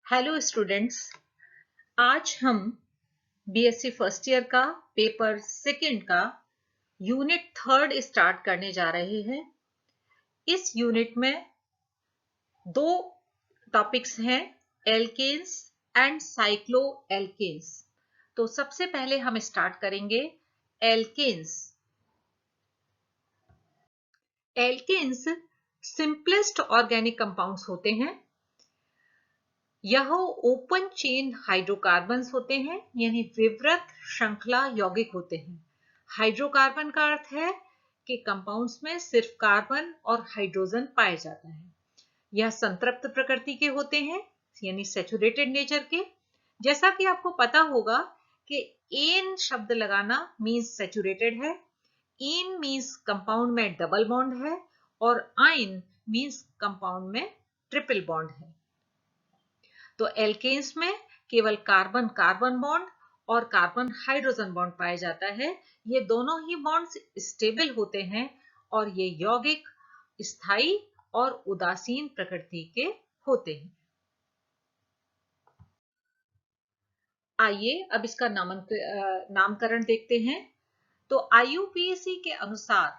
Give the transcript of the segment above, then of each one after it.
Hello students, आज हम BSc first year का पेपर सेकंड का यूनिट थर्ड स्टार्ट करने जा रहे हैं। इस यूनिट में दो टॉपिक्स हैं, एल्केन्स एंड साइक्लो एल्केन्स। तो सबसे पहले हम स्टार्ट करेंगे alkanes. Alkanes simplest organic compounds होते हैं। यह ओपन चेन हाइड्रोकार्बन्स होते हैं, यानी विवृत श्रृंखला यौगिक होते हैं। हाइड्रोकार्बन का अर्थ है कि कंपाउंड्स में सिर्फ कार्बन और हाइड्रोजन पाए जाता है। यह संतृप्त प्रकृति के होते हैं, यानी सैचुरेटेड नेचर के। जैसा कि आपको पता होगा कि एन शब्द लगाना मीन्स सैचुरेटेड है, इन मीन्स कंपाउंड में डबल बॉन्ड है और आइन मीन्स कंपाउंड में ट्रिपल बॉन्ड है। तो एल्केन्स में केवल कार्बन कार्बन बॉन्ड और कार्बन हाइड्रोजन बॉन्ड पाया जाता है। ये दोनों ही बॉन्ड्स स्टेबल होते हैं और ये यौगिक स्थायी और उदासीन प्रकृति के होते हैं। आइए अब इसका नामकरण देखते हैं। तो IUPAC के अनुसार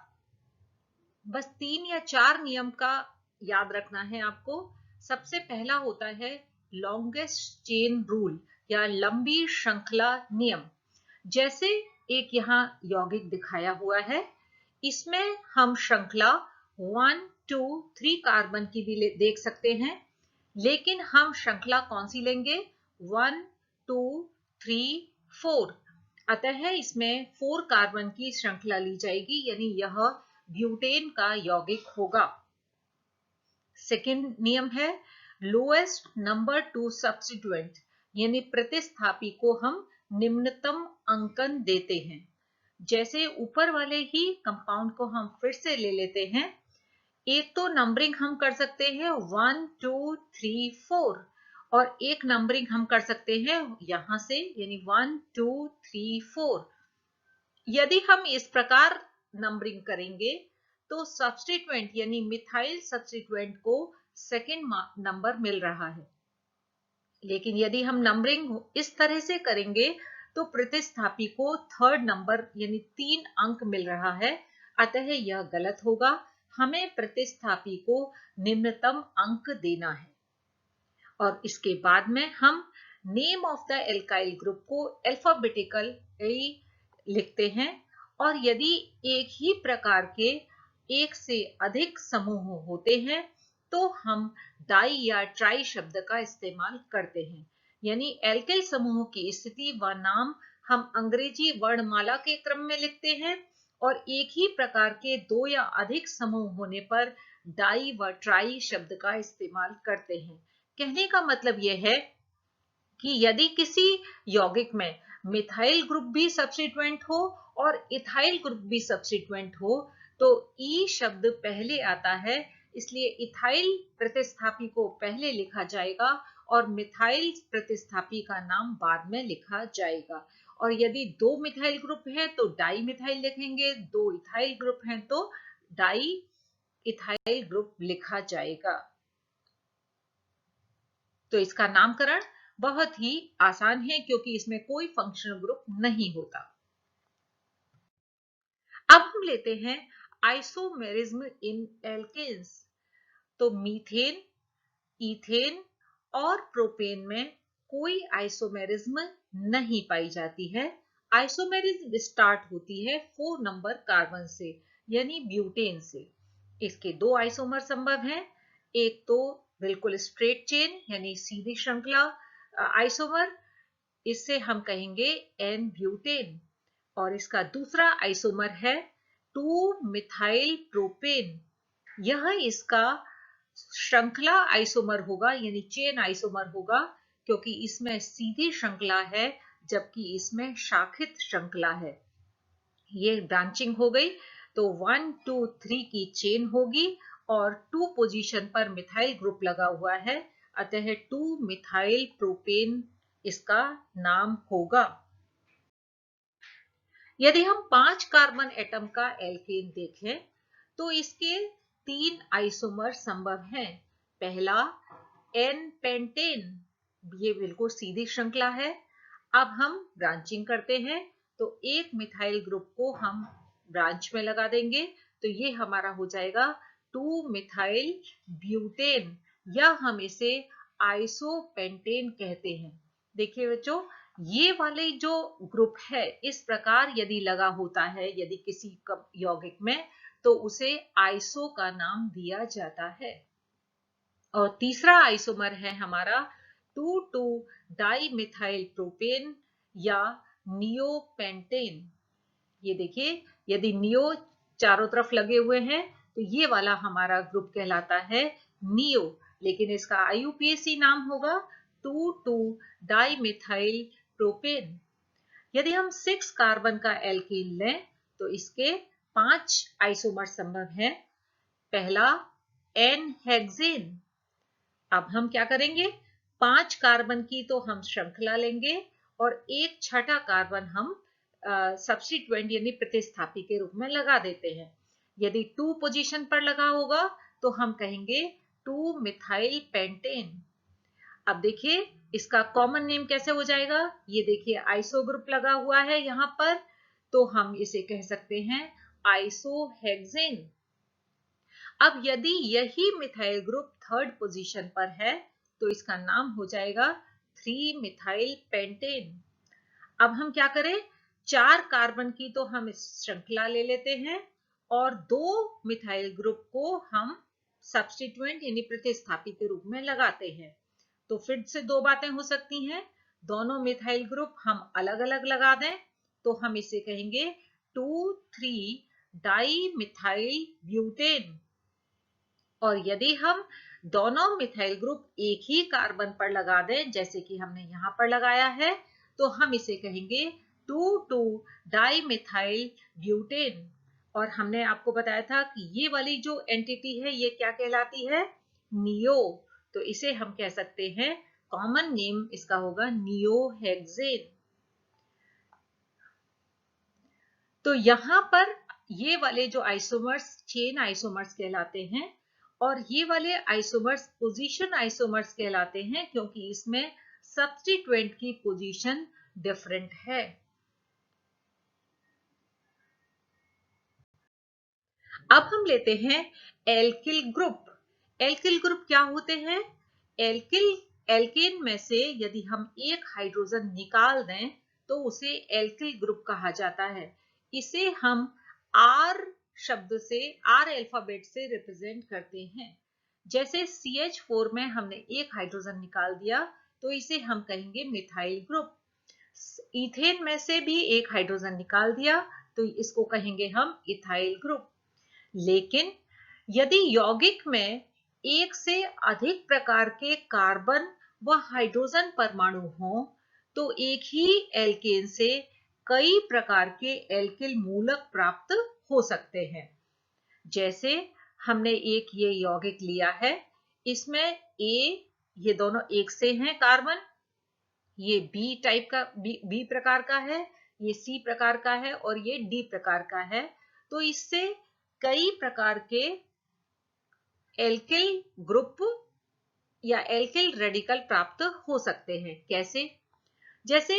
बस 3 या 4 नियम का याद रखना है आपको। सबसे पहला होता है लॉन्गेस्ट चेन रूल या लंबी श्रृंखला नियम। जैसे एक यहाँ यौगिक दिखाया हुआ है, इसमें हम श्रृंखला 1, 2, 3 कार्बन की भी देख सकते हैं, लेकिन हम श्रृंखला कौन सी लेंगे? 1, 2, 3, 4। अतः इसमें 4 कार्बन की श्रृंखला ली जाएगी, यानी यह ब्यूटेन का यौगिक होगा। सेकेंड नियम है लोएस्ट नंबर टू सब्स्टिट्यूएंट, यानी प्रतिस्थापी को हम निम्नतम अंकन देते हैं। जैसे ऊपर वाले ही कंपाउंड को हम फिर से ले लेते हैं। एक तो नंबरिंग हम कर सकते हैं 1, 2, 3, 4 और एक नंबरिंग हम कर सकते हैं यहां से, यानी 1, 2, 3, 4। यदि हम इस प्रकार नंबरिंग करेंगे तो सब्स्टिट्यूएंट यानी मिथाइल सब्स्टिट्यूएंट को सेकंड नंबर मिल रहा है। लेकिन यदि हम नंबरिंग इस तरह से करेंगे तो प्रतिस्थापी को थर्ड नंबर यानी 3 अंक मिल रहा है। अतः यह गलत होगा। हमें प्रतिस्थापी को निम्नतम अंक देना है। और इसके बाद में हम name of the alkyl group को अल्फाबेटिकल लिखते हैं। और यदि एक ही प्रकार के एक से अधिक समूह होते हैं तो हम डाई या ट्राई शब्द का इस्तेमाल करते हैं, यानी एल्काइल समूह की स्थिति व नाम हम अंग्रेजी वर्णमाला के क्रम में लिखते हैं और एक ही प्रकार के 2 या अधिक समूह होने पर डाई व ट्राई शब्द का इस्तेमाल करते हैं। कहने का मतलब यह है कि यदि किसी यौगिक में मिथाइल ग्रुप भी सब्स्टिट्यूएंट हो और इथाइल ग्रुप भी सब्स्टिट्यूएंट हो तो ई शब्द पहले आता है, इसलिए इथाइल प्रतिस्थापी को पहले लिखा जाएगा और मिथाइल प्रतिस्थापी का नाम बाद में लिखा जाएगा। और यदि 2 मिथाइल ग्रुप है तो डाई मिथाइल लिखेंगे, 2 इथाइल ग्रुप हैं तो डाई इथाइल ग्रुप लिखा जाएगा। तो इसका नामकरण बहुत ही आसान है क्योंकि इसमें कोई फंक्शनल ग्रुप नहीं होता। अब हम लेते हैं आइसोमेरिज्म इन एल्केन्स। तो मीथेन, इथेन और प्रोपेन में कोई आइसोमेरिज्म नहीं पाई जाती है। आइसोमेरिज्म स्टार्ट होती है 4 नंबर कार्बन से, यानी ब्यूटेन से। इसके 2 आइसोमर संभव हैं। एक तो बिल्कुल स्ट्रेट चेन यानी सीधी श्रृंखला आइसोमर, इससे हम कहेंगे एन ब्यूटेन। और इसका दूसरा आइसोमर है 2 मिथाइल प्रोपेन। यह इसका श्रृंखला आइसोमर होगा, यानी चेन आइसोमर होगा, क्योंकि इसमें सीधी श्रृंखला है जबकि इसमें शाखित श्रृंखला है। ये ब्रांचिंग हो गई तो 1, 2, 3 की चेन होगी और 2 पोजीशन पर मिथाइल ग्रुप लगा हुआ है, अतः 2 मिथाइल प्रोपेन इसका नाम होगा। यदि हम 5 कार्बन एटम का एल्केन देखें तो इसके 3 आइसोमर संभव हैं। पहला एन पेंटेन, ये बिल्कुल सीधी श्रृंखला है। अब हम ब्रांचिंग करते हैं, तो एक मिथाइल ग्रुप को हम ब्रांच में लगा देंगे, तो ये हमारा हो जाएगा 2 मिथाइल ब्यूटेन, या हम इसे आइसोपेंटेन कहते हैं। देखिए बच्चों, ये वाले जो ग्रुप है इस प्रकार यदि लगा होता है यदि किसी यौगिक में, तो उसे आइसो का नाम दिया जाता है। और तीसरा आइसोमर है हमारा 2,2 डाइमिथाइल प्रोपेन या नियोपेंटेन। ये देखिए, यदि नियो चारों तरफ लगे हुए हैं तो ये वाला हमारा ग्रुप कहलाता है नियो, लेकिन इसका आईयूपीएसी नाम होगा 2,2 डाइमिथाइल प्रोपेन। यदि हम 6 कार्बन का एल्कीन लें तो इसके 5 आइसोमर संभव हैं। पहला एन हेक्सेन। अब हम क्या करेंगे, 5 कार्बन की तो हम श्रृंखला लेंगे और एक छठा कार्बन हम सब्स्टिट्यूएंट यानी प्रतिस्थापी के रूप में लगा देते हैं। यदि 2 पोजीशन पर लगा होगा तो हम कहेंगे 2 मिथाइल पेंटेन। अब देखिए इसका कॉमन नेम कैसे हो जाएगा, ये देखिए आइसो ग्रुप लगा हुआ है यहां पर, तो हम इसे कह सकते हैं आइसोहेक्सेन। अब यदि यही मिथाइल ग्रुप 3rd पोजीशन पर है तो इसका नाम हो जाएगा 3 मिथाइल पेंटेन। अब हम क्या करें, 4 कार्बन की तो हम इस श्रृंखला ले लेते हैं और 2 मिथाइल ग्रुप को हम सब्स्टिट्यूएंट यानी प्रतिस्थापी के रूप में लगाते हैं। तो फिर से दो बातें हो सकती हैं, दोनों मिथाइल ग्रुप हम अलग अलग लगा दें तो हम इसे कहेंगे 2,3 डाई मिथाइल ब्यूटेन। और यदि हम दोनों मिथाइल ग्रुप एक ही कार्बन पर लगा दें जैसे कि हमने यहां पर लगाया है, तो हम इसे कहेंगे 2,2 डाइमिथाइल ब्यूटेन। और हमने आपको बताया था कि ये वाली जो एंटिटी है ये क्या कहलाती है, नियो। तो इसे हम कह सकते हैं, कॉमन नेम इसका होगा नियोहेक्सेन। तो यहां पर ये वाले जो आइसोमर्स चेन आइसोमर्स कहलाते हैं, और ये वाले आइसोमर्स पोजीशन आइसोमर्स कहलाते हैं क्योंकि इसमें सब्स्टिट्यूएंट की पोजीशन डिफरेंट है। अब हम लेते हैं एल्किल ग्रुप। एल्किल ग्रुप क्या होते हैं, एल्केन में से यदि हम एक हाइड्रोजन निकाल दें तो उसे एल्किल ग्रुप कहा जाता है। इसे हम आर शब्द से, आर अल्फाबेट से रिप्रेजेंट करते हैं। जैसे CH4 में हमने एक हाइड्रोजन निकाल दिया तो इसे हम कहेंगे मिथाइल ग्रुप। इथेन में से भी एक हाइड्रोजन निकाल दिया तो इसको कहेंगे हम इथाइल ग्रुप। लेकिन यदि यौगिक में एक से अधिक प्रकार के कार्बन व हाइड्रोजन परमाणु हों तो एक ही एल्केन से कई प्रकार के एल्किल मूलक प्राप्त हो सकते हैं। जैसे हमने एक ये यौगिक लिया है, इसमें ये दोनों एक से हैं कार्बन, ये बी टाइप का बी प्रकार का है, ये सी प्रकार का है और ये डी प्रकार का है। तो इससे कई प्रकार के एल्किल ग्रुप या एल्किल रेडिकल प्राप्त हो सकते हैं। कैसे, जैसे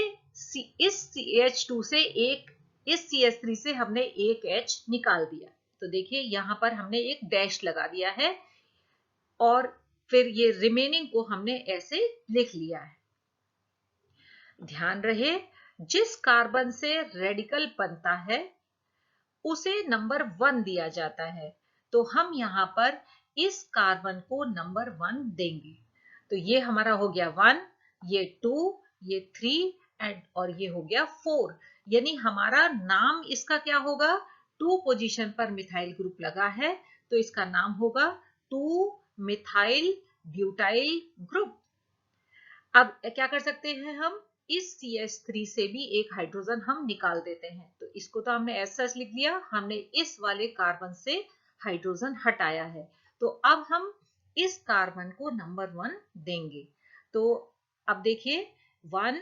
इस CH2 से इस CH3 से हमने एक H निकाल दिया, तो देखिए यहां पर हमने एक डैश लगा दिया है और फिर ये रिमेनिंग को हमने ऐसे लिख लिया है। ध्यान रहे, जिस कार्बन से रेडिकल बनता है उसे नंबर 1 दिया जाता है, तो हम यहां पर इस कार्बन को नंबर 1 देंगे। तो ये हमारा हो गया 1, ये 2, ये 3 और ये हो गया 4। यानी हमारा नाम इसका क्या होगा, 2 पोजीशन पर मिथाइल ग्रुप लगा है तो इसका नाम होगा 2 मिथाइल ब्यूटाइल ग्रुप। अब क्या कर सकते हैं, हम इस CH3 से भी एक हाइड्रोजन हम निकाल देते हैं। तो इसको तो हमने ऐसा लिख लिया, हमने इस वाले कार्बन से हाइड्रोजन हटाया है। तो अब हम इस कार्बन को नंबर 1 देंगे। तो अब देखिए 1,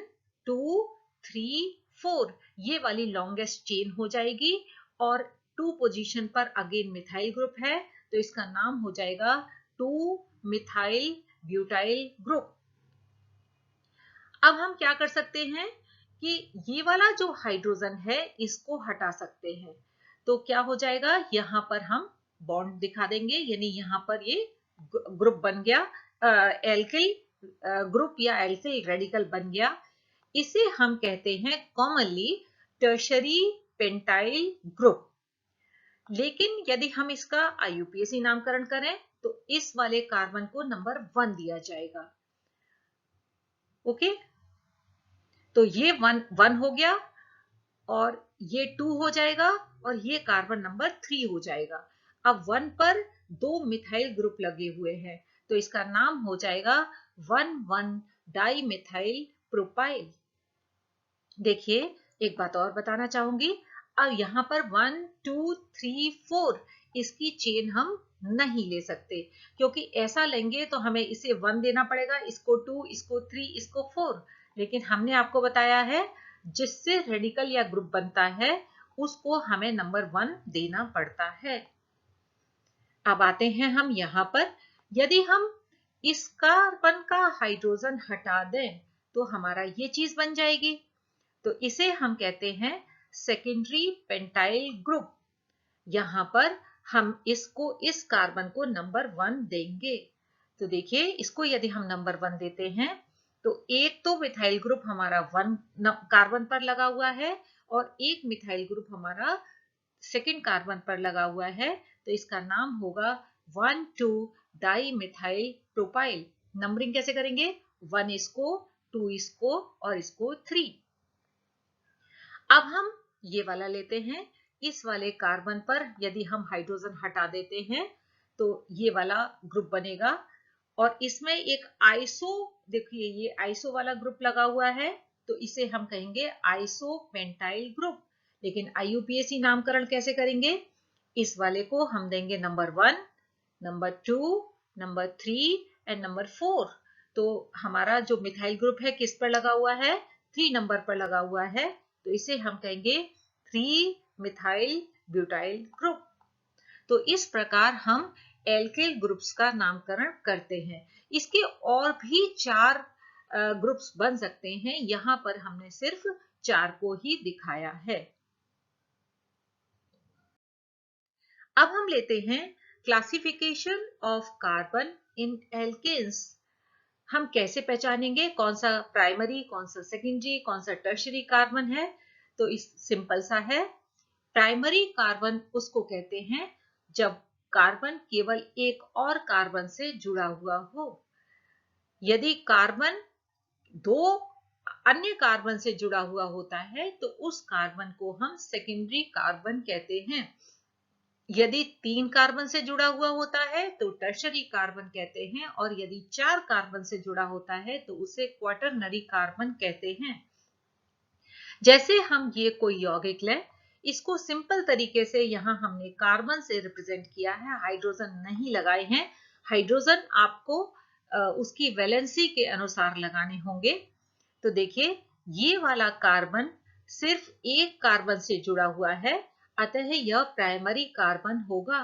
2, 3, 4 ये वाली लॉन्गेस्ट चेन हो जाएगी और 2 पोजीशन पर अगेन मिथाइल ग्रुप है तो इसका नाम हो जाएगा 2 मिथाइल ब्यूटाइल ग्रुप। अब हम क्या कर सकते हैं कि ये वाला जो हाइड्रोजन है इसको हटा सकते हैं। तो क्या हो जाएगा, यहां पर हम बॉन्ड दिखा देंगे, यानी यहां पर ये ग्रुप बन गया, एल्किल ग्रुप या एल्किल रेडिकल बन गया। इसे हम कहते हैं कॉमनली टर्शरी पेंटाइल ग्रुप। लेकिन यदि हम इसका आईयूपीएसी नामकरण करें तो इस वाले कार्बन को नंबर 1 दिया जाएगा। ओके, तो ये 1 हो गया और ये 2 हो जाएगा और ये कार्बन नंबर 3 हो जाएगा। अब 1 पर 2 मिथाइल ग्रुप लगे हुए हैं तो इसका नाम हो जाएगा 1,1 डाई मिथाइल प्रोपाइल। देखिए, एक बात और बताना चाहूंगी, अब यहाँ पर 1 2 3 4 इसकी चेन हम नहीं ले सकते, क्योंकि ऐसा लेंगे तो हमें इसे 1 देना पड़ेगा, इसको 2, इसको 3, इसको 4। लेकिन हमने आपको बताया है जिससे रेडिकल या ग्रुप बनता है उसको हमें नंबर 1 देना पड़ता है। अब आते हैं हम यहाँ पर, यदि हम इस कार्बन का हाइड्रोजन हटा दें तो हमारा ये चीज बन जाएगी। तो इसे हम कहते हैं सेकेंडरी पेंटाइल ग्रुप। यहां पर हम इस कार्बन को नंबर 1 देंगे। तो देखिए, इसको यदि हम नंबर 1 देते हैं तो एक तो मिथाइल ग्रुप हमारा 1 कार्बन पर लगा हुआ है और एक मिथाइल ग्रुप हमारा सेकेंड कार्बन पर लगा हुआ है, तो इसका नाम होगा 1 2 डाई मिथाइल प्रोपाइल। नंबरिंग कैसे करेंगे, 1 इसको, 2 इसको और इसको 3। अब हम ये वाला लेते हैं, इस वाले कार्बन पर यदि हम हाइड्रोजन हटा देते हैं तो ये वाला ग्रुप बनेगा और इसमें एक आइसो, देखिए ये आइसो वाला ग्रुप लगा हुआ है तो इसे हम कहेंगे आइसो पेंटाइल ग्रुप। लेकिन आईयूपीएसी नामकरण कैसे करेंगे, इस वाले को हम देंगे number 1, number 2, number 3 and number 4। तो हमारा जो मिथाइल ग्रुप है किस पर लगा हुआ है, 3 नंबर पर लगा हुआ है, तो इसे हम कहेंगे 3 मिथाइल ब्यूटाइल ग्रुप। तो इस प्रकार हम एल्किल ग्रुप्स का नामकरण करते हैं। इसके और भी 4 ग्रुप्स बन सकते हैं, यहां पर हमने सिर्फ 4 को ही दिखाया है। अब हम लेते हैं classification of carbon in alkanes. हम कैसे पहचानेंगे कौन सा प्राइमरी, कौन सा सेकेंडरी, कौन सा टर्शरी कार्बन है। तो इस सिंपल सा है, प्राइमरी कार्बन उसको कहते हैं जब कार्बन केवल एक और कार्बन से जुड़ा हुआ हो। यदि कार्बन 2 अन्य कार्बन से जुड़ा हुआ होता है तो उस कार्बन को हम सेकेंडरी कार्बन कहते हैं। यदि 3 कार्बन से जुड़ा हुआ होता है तो टर्शरी कार्बन कहते हैं और यदि 4 कार्बन से जुड़ा होता है तो उसे क्वाटरनरी कार्बन कहते हैं। जैसे हम ये कोई यौगिक लें, इसको सिंपल तरीके से यहां हमने कार्बन से रिप्रेजेंट किया है, हाइड्रोजन नहीं लगाए हैं। हाइड्रोजन आपको उसकी वैलेंसी के अनुसार लगाने होंगे। तो देखिए, ये वाला कार्बन सिर्फ एक कार्बन से जुड़ा हुआ है, अतः यह प्राइमरी कार्बन होगा।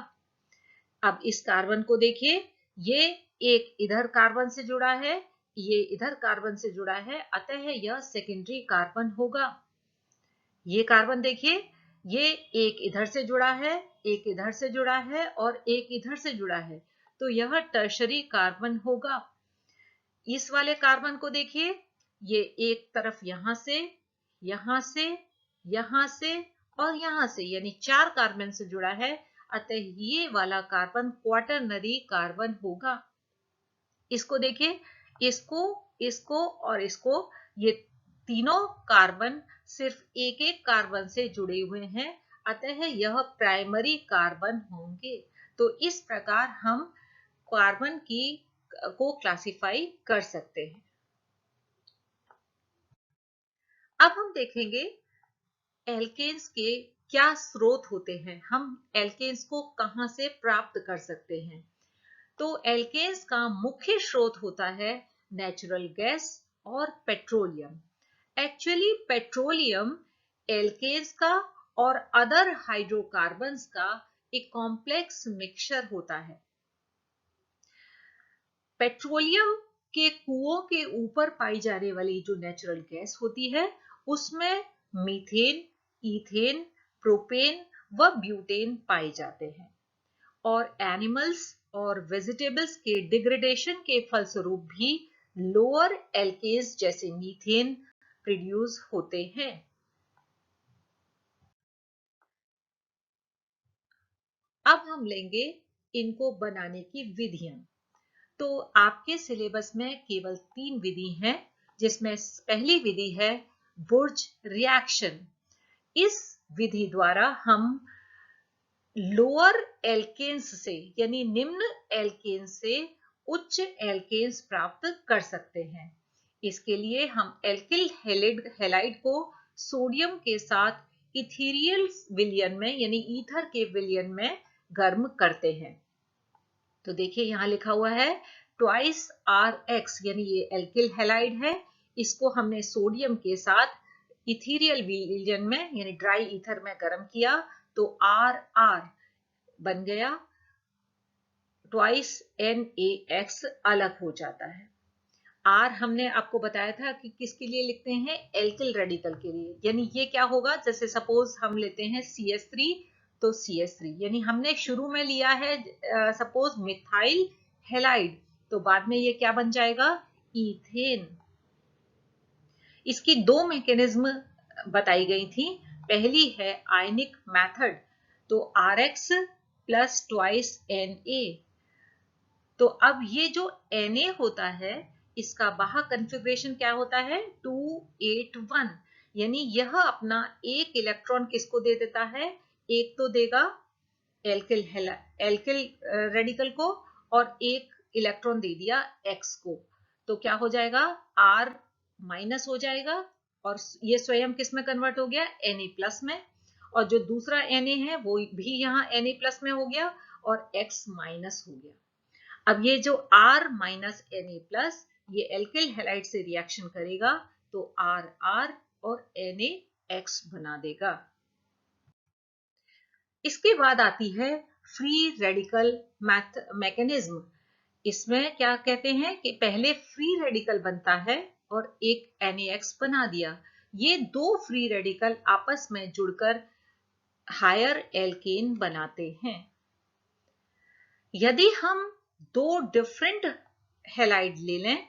अब इस कार्बन को देखिए, ये एक इधर कार्बन से जुड़ा है, ये इधर कार्बन से जुड़ा है, अतः यह सेकेंडरी कार्बन होगा। ये कार्बन देखिए, ये एक इधर से जुड़ा है, एक इधर से जुड़ा है और एक इधर से जुड़ा है, तो यह टर्शरी कार्बन होगा। इस वाले कार्बन को देखिए, ये एक तरफ यहां से, यहां से, यहां से और यहां से, यानी 4 कार्बन से जुड़ा है, अतः ये वाला कार्बन क्वाटरनरी कार्बन होगा। इसको देखिए, इसको, इसको और इसको, ये तीनों कार्बन सिर्फ एक एक कार्बन से जुड़े हुए हैं, अतः यह प्राइमरी कार्बन होंगे। तो इस प्रकार हम कार्बन को क्लासिफाई कर सकते हैं। अब हम देखेंगे एल्केन्स के क्या स्रोत होते हैं, हम एल्केन्स को कहां से प्राप्त कर सकते हैं। तो एल्केन्स का मुख्य स्रोत होता है नेचुरल गैस और पेट्रोलियम। एक्चुअली पेट्रोलियम एल्केन्स का और अदर हाइड्रोकार्बन्स का एक कॉम्प्लेक्स मिक्सचर होता है। पेट्रोलियम कि कुओं के ऊपर पाई जाने वाली जो नेचुरल गैस होती है उसमें मीथेन, ईथेन, प्रोपेन व ब्यूटेन पाए जाते हैं और एनिमल्स और वेजिटेबल्स के डिग्रेडेशन के फलस्वरूप भी लोअर एल्केज जैसे मीथेन प्रोड्यूस होते हैं। अब हम लेंगे इनको बनाने की विधियां। तो आपके सिलेबस में केवल 3 विधि हैं, जिसमें पहली विधि है बुर्ज रिएक्शन। इस विधि द्वारा हम लोअर एल्केन्स से यानी निम्न एल्केन से उच्च एल्केन्स प्राप्त कर सकते हैं। इसके लिए हम एल्किल हैलाइड को सोडियम के साथ इथीरियल विलयन में यानी ईथर के विलयन में गर्म करते हैं। तो देखिए यहां लिखा हुआ है ट्वाइस RX यानी ये एल्किल हैलाइड है, इसको हमने सोडियम के साथ इथीरियल विलयन में यानी ड्राई ईथर में गर्म किया तो RR बन गया, ट्वाइस NaX अलग हो जाता है। R हमने आपको बताया था कि किसके लिए लिखते हैं, एल्किल रेडिकल के लिए। यानी ये क्या होगा, जैसे सपोज हम लेते हैं CH3 तो CH3 यानी हमने शुरू में लिया है सपोज मिथाइल हैलाइड तो बाद में ये क्या बन जाएगा, ईथेन। इसकी 2 मैकेनिज्म बताई गई थी। पहली है आयनिक मेथड, तो RX प्लस ट्वाइस Na। तो अब ये जो Na होता है इसका बाहर कॉन्फ़िगरेशन क्या होता है, 281 यानी यह अपना एक इलेक्ट्रॉन किसको दे देता है, एक तो देगा एल्किल रेडिकल को और एक इलेक्ट्रॉन दे दिया X को। तो क्या हो जाएगा, R माइनस हो जाएगा और ये स्वयं किस में कन्वर्ट हो गया, Na प्लस में, और जो दूसरा Na है वो भी यहाँ Na प्लस में हो गया और X माइनस हो गया। अब ये जो R माइनस Na प्लस ये एल्किल हैलाइड से रिएक्शन करेगा तो RR और NaX बना देगा। इसके बाद आती है फ्री रेडिकल मैकेनिज्म। इसमें क्या कहते हैं कि पहले फ्री रेडिकल बनता है और एक NaX बना दिया। ये 2 फ्री रेडिकल आपस में जुड़कर हायर एल्केन बनाते हैं। यदि हम 2 डिफरेंट हैलाइड ले लें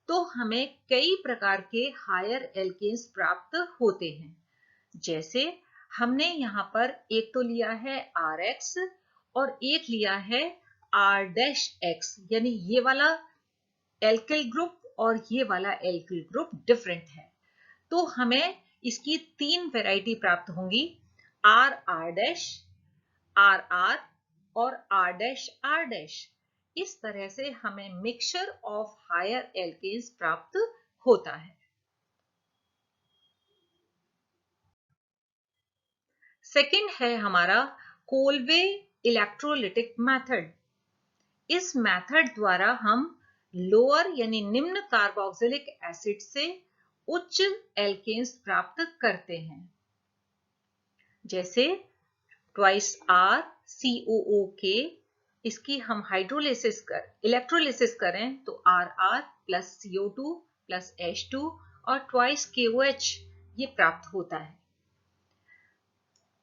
तो हमें कई प्रकार के हायर एल्केन्स प्राप्त होते हैं। जैसे हमने यहाँ पर एक तो लिया है RX और एक लिया है R-X यानी ये वाला एल्किल ग्रुप और ये वाला एल्किल ग्रुप डिफरेंट है। तो हमें इसकी 3 वैरायटी प्राप्त होंगी, RR-, RR और R-R'। इस तरह से हमें मिक्सचर ऑफ हायर एल्केन्स प्राप्त होता है। सेकंड है हमारा कोलवे इलेक्ट्रोलिटिक मेथड। इस मेथड द्वारा हम लोअर यानी निम्न कार्बोक्सिलिक एसिड से उच्च एल्केन्स प्राप्त करते हैं। जैसे ट्वाइस R COOK, इसकी हम इलेक्ट्रोलिसिस करें तो RR plus CO2 plus H2 और ट्वाइस KOH ये प्राप्त होता है।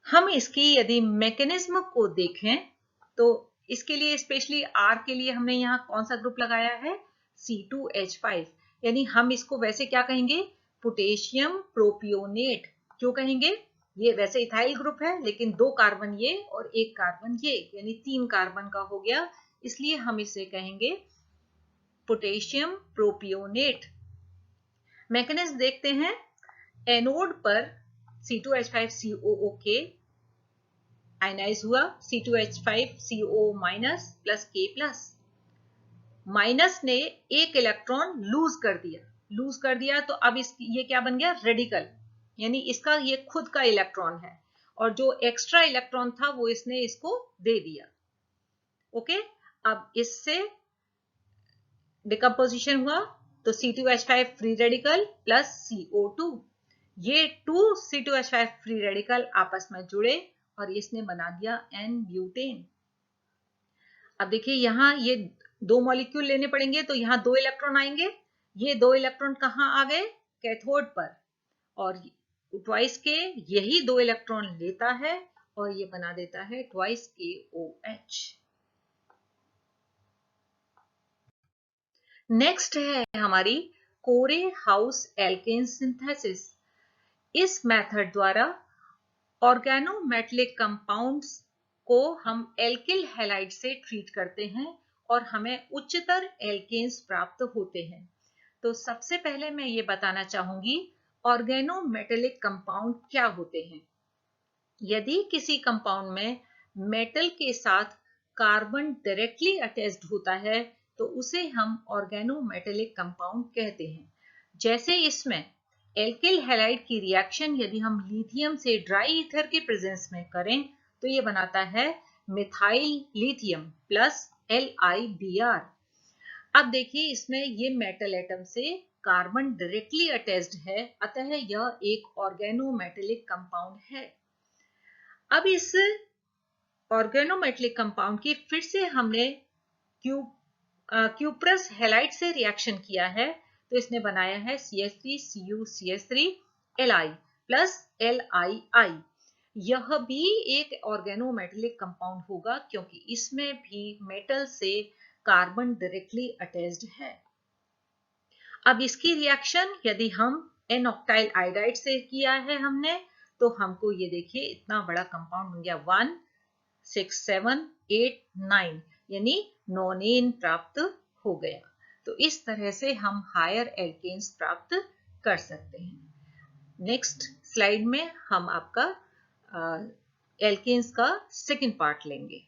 हम इसकी यदि मैकेनिज्म को देखें तो इसके लिए स्पेशली R के लिए हमने यहाँ कौन सा ग्रुप लगाया है, C2H5 यानी हम इसको वैसे क्या कहेंगे, पोटेशियम प्रोपियोनेट। क्यों कहेंगे, ये वैसे इथाइल ग्रुप है लेकिन 2 कार्बन ये और 1 कार्बन ये यानी 3 कार्बन का हो गया, इसलिए हम इसे कहेंगे पोटेशियम प्रोपियोनेट। मैकेनिज्म देखते हैं। एनोड पर C2H5COOK आयनाइज हुआ, C2H5CO minus plus K plus. Minus ने एक इलेक्ट्रॉन लूज कर दिया तो अब ये क्या बन गया, रेडिकल यानी इसका ये खुद का इलेक्ट्रॉन है और जो एक्स्ट्रा इलेक्ट्रॉन था वो इसने इसको दे दिया। ओके, अब इससे डिकम्पोजिशन हुआ तो C2H5 free radical plus CO2, ये 2 C2H5 फ्री रेडिकल आपस में जुड़े और इसने बना दिया N-ब्यूटेन। अब देखिए यहाँ ये दो मॉलिक्यूल लेने पड़ेंगे तो यहाँ 2 इलेक्ट्रॉन आएंगे। ये 2 इलेक्ट्रॉन कहाँ आ गए? कैथोड पर, और ट्वाइस के यही 2 इलेक्ट्रॉन लेता है और ये बना देता है ट्वाइस KOH। नेक्स्ट है हमारी कोरे हाउस एल्केन सिंथेसिस। इस मेथड द्वारा ऑर्गेनोमेटेलिक कंपाउंड्स को हम एल्किल हैलाइड से ट्रीट करते हैं और हमें उच्चतर एल्केन्स प्राप्त होते हैं। तो सबसे पहले मैं ये बताना चाहूंगी ऑर्गेनोमेटेलिक कंपाउंड क्या होते हैं। यदि किसी कंपाउंड में मेटल के साथ कार्बन डायरेक्टली अटैच्ड होता है तो उसे हम ऑर्गेनोमेटेलिक कंपाउंड कहते हैं। जैसे इसमें एल्किल हैलाइड की रिएक्शन यदि हम लिथियम से ड्राई ईथर के प्रेजेंस में करें तो ये बनाता है मिथाइल लिथियम प्लस LiBr। अब देखिए इसमें ये मेटल एटम से कार्बन डायरेक्टली अटैच्ड है, अतः यह एक ऑर्गेनोमेटेलिक कंपाउंड है। अब इस ऑर्गेनोमेटेलिक कंपाउंड की फिर से हमने क्यूप्रस हैलाइड से रिएक्शन किया है, तो इसने बनाया है CH3CuCH3 Li प्लस LiI। यह भी एक ऑर्गेनोमेटेलिक कंपाउंड होगा क्योंकि इसमें भी मेटल से कार्बन डायरेक्टली अटैच्ड है। अब इसकी रिएक्शन यदि हम N-ऑक्टाइल आयोडाइड से किया है हमने, तो हमको ये देखिए इतना बड़ा कंपाउंड बन गया 1 6 7 8 9, यानी नॉनेन प्राप्त हो गया। तो इस तरह से हम हायर एल्केन्स प्राप्त कर सकते हैं। नेक्स्ट स्लाइड में हम आपका एल्केन्स का सेकंड पार्ट लेंगे।